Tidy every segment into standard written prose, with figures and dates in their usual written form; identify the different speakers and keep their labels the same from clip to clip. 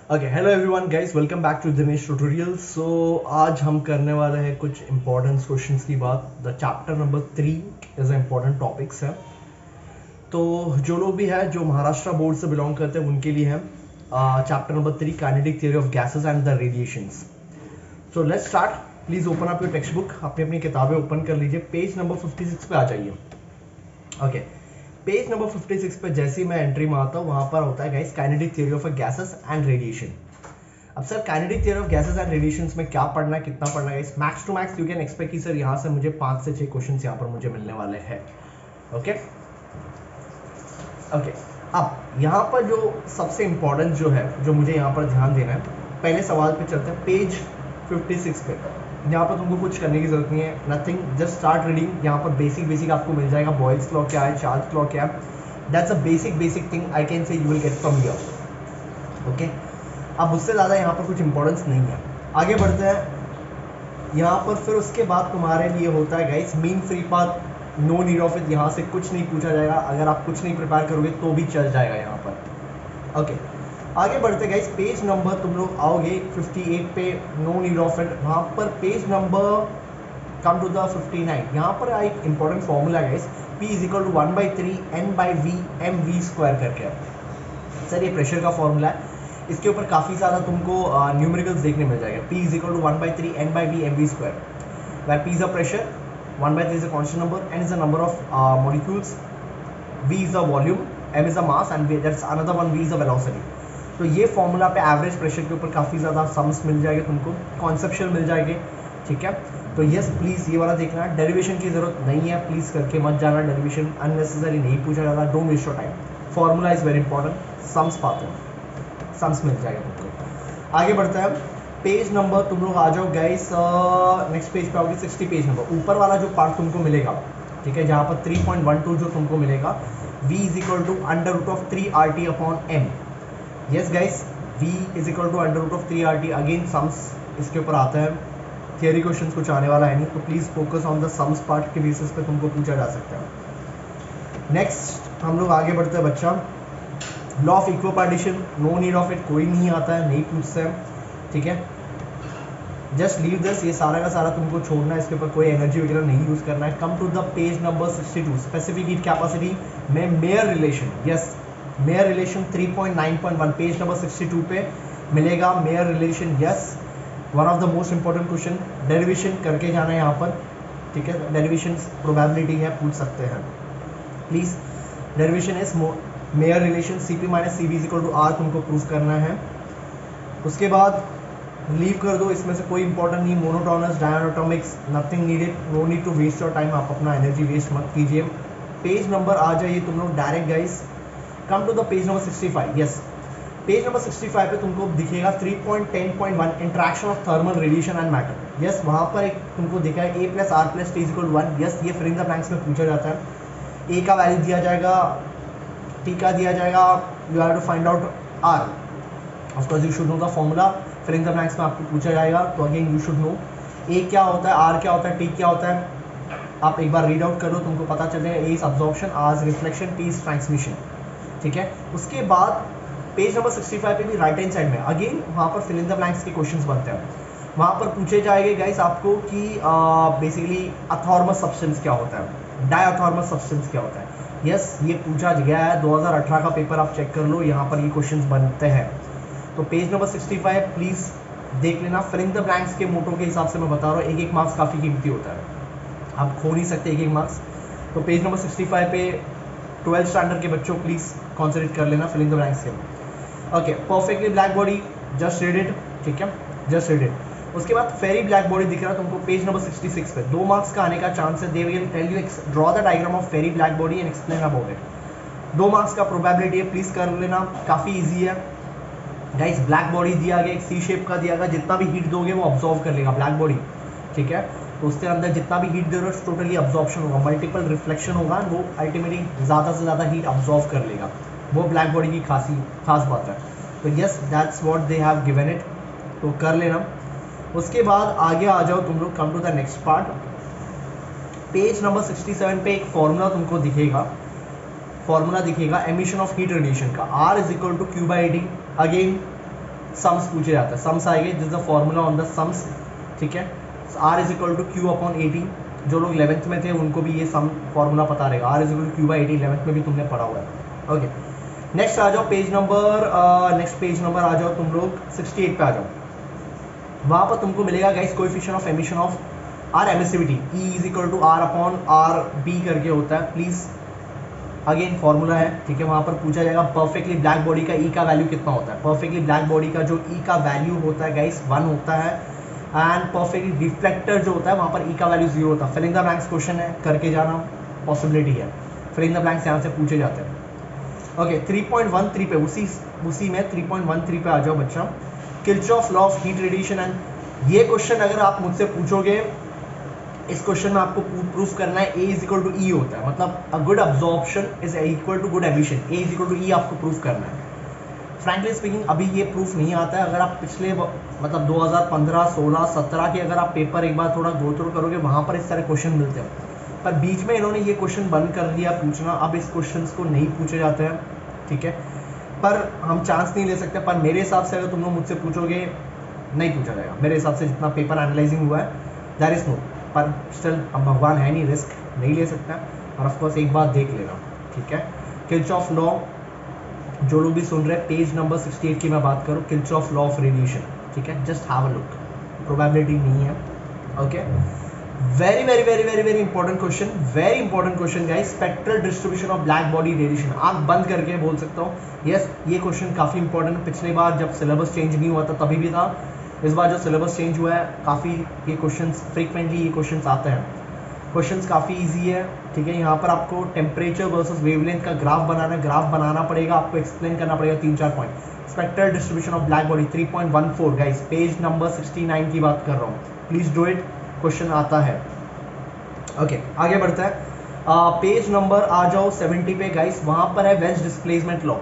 Speaker 1: Okay, hello everyone guys, welcome back to Dinesh tutorial. So आज हम करने वाले हैं कुछ इंपॉर्टेंट क्वेश्चंस की बात। The chapter number 3 is important topics है। तो जो लोग भी है जो महाराष्ट्र बोर्ड से बिलोंग करते हैं उनके लिए है chapter number 3 kinetic theory of gases and the radiations. So let's start. Please open up your text book, अपनी अपनी किताबें ओपन कर लीजिए, पेज नंबर 56 पे आ जाइए। ओके, पेज नंबर 56 पे जैसे ही मैं एंट्री मारता हूँ वहां पर होता है guys kinetic theory of gases and radiation. अब sir kinetic theory of gases and radiations में क्या पढ़ना है, कितना पढ़ना है? Max to max you can expect कि सर यहाँ से मुझे 5 से 6 क्वेश्चंस यहाँ पर मुझे मिलने वाले हैं। ओके ओके, अब यहाँ पर जो सबसे इंपॉर्टेंट जो है, जो मुझे यहाँ पर ध्यान देना है, पहले सवाल पे चलते हैं। पेज 56 पे यहाँ पर तुमको कुछ करने की जरूरत नहीं है, नथिंग, जस्ट स्टार्ट रीडिंग। यहाँ पर बेसिक आपको मिल जाएगा। बॉयल्स लॉ क्या है, चार्ल्स लॉ क्या है, that's a basic thing I can say you will get from here. Okay, अब उससे ज़्यादा यहाँ पर कुछ इंपॉर्टेंस नहीं है। आगे बढ़ते हैं यहाँ पर। फिर उसके बाद तुम्हारे लिए होता है guys mean free path, no need of it. यहाँ से कुछ नहीं पूछा जाएगा, अगर आप कुछ नहीं प्रिपेयर करोगे तो भी चल जाएगा यहाँ पर। ओके, आगे बढ़ते गाइस। पेज नंबर तुम लोग आओगे 58 पे, नो नीड ऑफ इट। वहाँ पर page number come to the 59। यहाँ पर एक important formula guys, P is equal to 1/3 N/V mv square करके। सर ये प्रेशर का फॉर्मूला है, इसके ऊपर काफ़ी ज़्यादा तुमको न्यूमेरिकल्स देखने मिल जाएगा। P is equal to 1/3 N/V mv square, where P is a pressure, 1/3 is a constant number, N is the number of molecules, V is the volume, M is the mass and that's another one, V is the velocity। तो ये formula पे average pressure के ऊपर काफ़ी ज़्यादा sums मिल जाएंगे तुमको, conceptual मिल जाएंगे। ठीक है, तो यस प्लीज़ ये वाला देखना है। डेरिवेशन की ज़रूरत नहीं है, प्लीज़ करके मत जाना। डेरिवेशन अननेसेसरी नहीं पूछा जाता, don't waste your time. Formula is very important, sums पाते हैं, सम्स मिल जाएगा तुमको। आगे बढ़ता है। पेज नंबर तुम लोग आ जाओ गाइस, नेक्स्ट पेज पे आओगे 60 पेज नंबर। ऊपर वाला जो पार्ट तुमको मिलेगा, ठीक है, जहाँ पर 3.12 जो तुमको मिलेगा, V is equal to √3RT upon M। Yes guys, V is equal to √3RT। Again sums इसके ऊपर आता है, थियरी क्वेश्चंस कुछ आने वाला है नहीं, तो please focus on the sums part के बेसिस पे तुमको पूछा जा सकता है। नेक्स्ट हम लोग आगे बढ़ते हैं बच्चा। Law of equipartition, no need of it, कोई नहीं आता है, नहीं पूछते हैं। ठीक है, जस्ट लीव दिस, ये सारा का सारा तुमको छोड़ना है, इसके ऊपर कोई एनर्जी वगैरह नहीं यूज़ करना है। Come to the page number 62, specific heat capacity में Mayer relation. Yes, Mayer relation 3.9.1 page number 62 पे मिलेगा Mayer relation. Yes, one of the most important question. Derivation करके जाना है यहाँ पर। ठीक है, डेरिवेशन प्रोबेबिलिटी है, पूछ सकते हैं please. Derivation is Mayer relation CP minus CV is equal to R, तुमको प्रूफ करना है। उसके बाद लीव कर दो, इसमें से कोई इंपॉर्टेंट नहीं। Monotonous, diatomics, nothing needed, no need to waste your time, आप अपना एनर्जी वेस्ट मत कीजिए। पेज नंबर आ जाइए तुम लोग direct guys, come to the page number 65। Yes, page number 65 पे तुमको दिखेगा 3.10.1 interaction of thermal radiation and matter. Yes, वहाँ पर एक तुमको दिखा है A + R + T = 1। यस, ये फिल इन द ब्लैंक्स में पूछा जाता है। A का वैल्यू दिया जाएगा, T का दिया जाएगा, you have to find out R। Of course you should know the formula, fill in the blanks में आपको पूछा जाएगा, तो again you should know A क्या होता है, R क्या होता है, T क्या होता है। आप एक बार रीड आउट करो, तुमको पता चलेगा। A is absorption, R is reflection, T is transmission. ठीक है, उसके बाद पेज नंबर 65 पे भी राइट हैंड साइड में अगेन वहाँ पर फिल इन द ब्लैंक्स के क्वेश्चंस बनते हैं। वहाँ पर पूछे जाएंगे गाइस आपको कि बेसिकली अथॉर्मस सब्सटेंस क्या होता है, डायथॉर्मस सब्सटेंस क्या होता है। यस, ये पूछा गया है, 2018 का पेपर आप चेक कर लो, यहाँ पर ये क्वेश्चंस बनते हैं। तो पेज नंबर 65 प्लीज़ देख लेना। फिल इन द ब्लैंक्स के मोटो के हिसाब से मैं बता रहा हूँ, एक मार्क्स काफ़ी कीमती होता है, आप खो नहीं सकते एक मार्क्स। तो पेज नंबर 65 पे 12th स्टैंडर्ड के बच्चों प्लीज़ कॉन्सेंट्रेट कर लेना फिल इन द ब्लैंक्स के। Okay, perfectly black body, just read it. ठीक है, जस्ट रीड इट। उसके बाद फेरी ब्लैक बॉडी दिख रहा है तुमको पेज नंबर 66 पे, 2 मार्क्स का आने का चांस है। They will tell you draw the diagram of Ferry black body and explain about it. 2 marks का प्रोबेबिलिटी है, प्लीज़ कर लेना, काफ़ी ईजी है गाइस। ब्लैक बॉडी दिया गया, एक C शेप का दिया गया, जितना भी हीट दोगे वो ऑब्जॉर्व कर लेगा ब्लैक बॉडी। ठीक है, तो उसके अंदर जितना भी हीट दे रहे हो टोटली अब्जॉर्प्शन होगा, मल्टीपल रिफ्लेक्शन होगा, वो अल्टीमेटली ज़्यादा से ज़्यादा हीट अब्जॉर्व कर लेगा, वो ब्लैक बॉडी की खास बात है। तो yes, that's what they have given it, तो कर लेना। उसके बाद आगे आ जाओ तुम लोग, come to the next part. Page number 67 पे एक फॉर्मूला तुमको दिखेगा, फॉर्मूला दिखेगा एमिशन ऑफ हीट रेडिएशन का, R = Q/D। अगेन सम्स पूछे जाते हैं, सम्स आएंगे this the formula on the sums, ठीक है। R is equal to Q upon 18, जो लोग 11th में थे उनको भी ये सम फॉर्मूला पता रहेगा, R is equal to Q by 18 11th में भी तुमने पढ़ा हुआ है। ओके, नेक्स्ट आ जाओ पेज नंबर आ जाओ तुम लोग 68 पे आ जाओ। वहाँ पर तुमको मिलेगा guys coefficient of emission of or emissivity, E is equal to R upon R B करके होता है, प्लीज अगेन फॉर्मूला है, ठीक है। वहाँ पर पूछा जाएगा परफेक्टली ब्लैक बॉडी का E का वैल्यू कितना होता है। परफेक्टली ब्लैक बॉडी का जो E का वैल्यू होता है गाइस 1 होता है, एंड परफेक्टली डिफ्लेक्टर जो होता है वहाँ पर E का वैल्यू 0 होता है। फिलिंग द ब्लैंक्स क्वेश्चन है, करके जाना, पॉसिबिलिटी है, फिलिंग द ब्लैंक्स यहाँ से पूछे जाते हैं। ओके 3.13 पे उसी में 3.13 पे आ जाओ बच्चा, Kirchhoff law of heat radiation. And ये क्वेश्चन अगर आप मुझसे पूछोगे, इस क्वेश्चन में आपको प्रूफ करना है A is equal to E होता है, मतलब a good absorption is equal to good emission, A is equal to E आपको प्रूफ करना है। फ्रैंकली स्पीकिंग अभी ये प्रूफ नहीं आता है, अगर आप पिछले मतलब 2015, 16, 17 के अगर आप पेपर एक बार थोड़ा गो थ्रू करोगे वहाँ पर इस तरह क्वेश्चन मिलते हैं, पर बीच में इन्होंने ये क्वेश्चन बंद कर दिया पूछना, अब इस क्वेश्चन को नहीं पूछे जाते हैं, ठीक है। पर हम चांस नहीं ले सकते, पर मेरे हिसाब से अगर तुम लोग मुझसे पूछोगे नहीं पूछा जाएगा, मेरे हिसाब से जितना पेपर एनालाइजिंग हुआ है दैट इज नो, पर स्टिल अब भगवान है नहीं, रिस्क नहीं ले सकता, और ऑफकोर्स एक बार देख लेना, ठीक है। किर्चॉफ लॉ, जो लोग भी सुन रहे हैं पेज नंबर 68 की मैं बात करूँ, किर्चॉफ लॉ ऑफ रेडिएशन, ठीक है, just have a look, probability नहीं है, okay. Very very very very very important question, very important question guys, spectral distribution of black body radiation. आंख बंद करके बोल सकता हूँ, यस ये क्वेश्चन काफ़ी इंपॉर्टेंट है, पिछली बार जब सिलेबस चेंज नहीं हुआ था तभी भी था, इस बार जो सिलेबस चेंज हुआ है काफ़ी ये क्वेश्चंस फ्रीक्वेंटली ये क्वेश्चंस आते हैं, क्वेश्चंस काफ़ी इजी है, ठीक है। यहाँ पर आपको टेम्परेचर वर्सेस वेवलेंथ का ग्राफ बनाना पड़ेगा, आपको एक्सप्लेन करना पड़ेगा 3-4 point. Spectral distribution of black body 3.14 guys, page number 69 की बात कर रहा हूँ, प्लीज डू इट, क्वेश्चन आता है। ओके आगे बढ़ता है, पेज नंबर आ जाओ 70 पे गाइस, वहाँ पर है Wien's displacement law.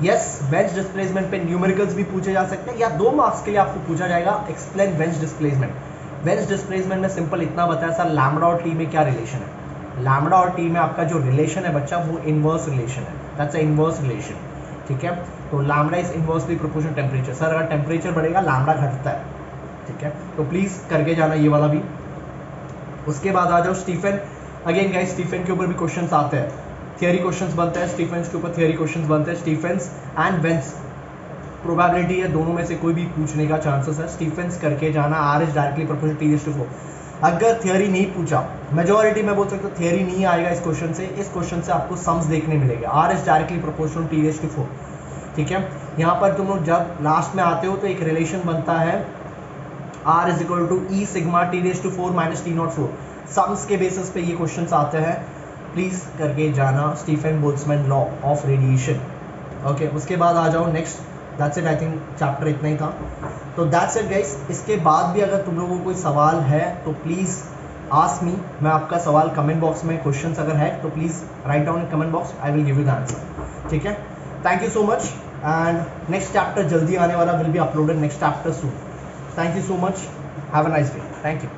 Speaker 1: Yes Wien's displacement पे न्यूमेरिकल्स भी पूछे जा सकते हैं, या 2 मार्क्स के लिए आपको पूछा जाएगा explain Wien's displacement. Wien's displacement में सिंपल इतना बताया सर लैम्बडा और टी में क्या रिलेशन है, लैम्बडा और टी में आपका जो रिलेशन है बच्चा वो इनवर्स रिलेशन है, दैट्स अ इनवर्स रिलेशन, ठीक है। तो lambda is inversely proportional temperature, sir अगर टेम्परेचर बढ़ेगा लैम्बडा घटता है, ठीक है, तो प्लीज करके जाना ये वाला भी। उसके बाद आ जाओ स्टीफन, अगेन गाइस स्टीफन के ऊपर भी क्वेश्चंस आते हैं, थियरी क्वेश्चंस बनते हैं स्टीफेंस के ऊपर, थियरी क्वेश्चंस बनते हैं स्टीफेंस एंड वेंस, प्रोबेबिलिटी है दोनों में से कोई भी पूछने का चांसेस है, स्टीफेंस करके जाना, R is directly proportional T raise to 4। अगर थियरी नहीं पूछा, मेजॉरिटी में बोल सकते हो थियरी नहीं आएगा इस क्वेश्चन से, इस क्वेश्चन से आपको सम्स देखने मिलेंगे, R is directly proportional T raise to 4, ठीक है। यहाँ पर तुम लोग जब लास्ट में आते हो तो एक रिलेशन बनता है R is equal to E sigma T raise to 4 minus T naught 4, sums के बेसिस पे ये क्वेश्चंस आते हैं, प्लीज करके जाना, Stefan Boltzmann law of radiation. Okay उसके बाद आ जाओ next, that's it, I think chapter इतना ही था, तो दैट्स इट गाइस। इसके बाद भी अगर तुम लोगों को कोई सवाल है तो प्लीज़ आस्क मी, मैं आपका सवाल कमेंट बॉक्स में क्वेश्चंस अगर है तो please write down in comment box, I will give you the answer, ठीक है। Thank you so much, and next chapter जल्दी आने वाला, will be uploaded next chapter soon. Thank you so much, have a nice day, thank you.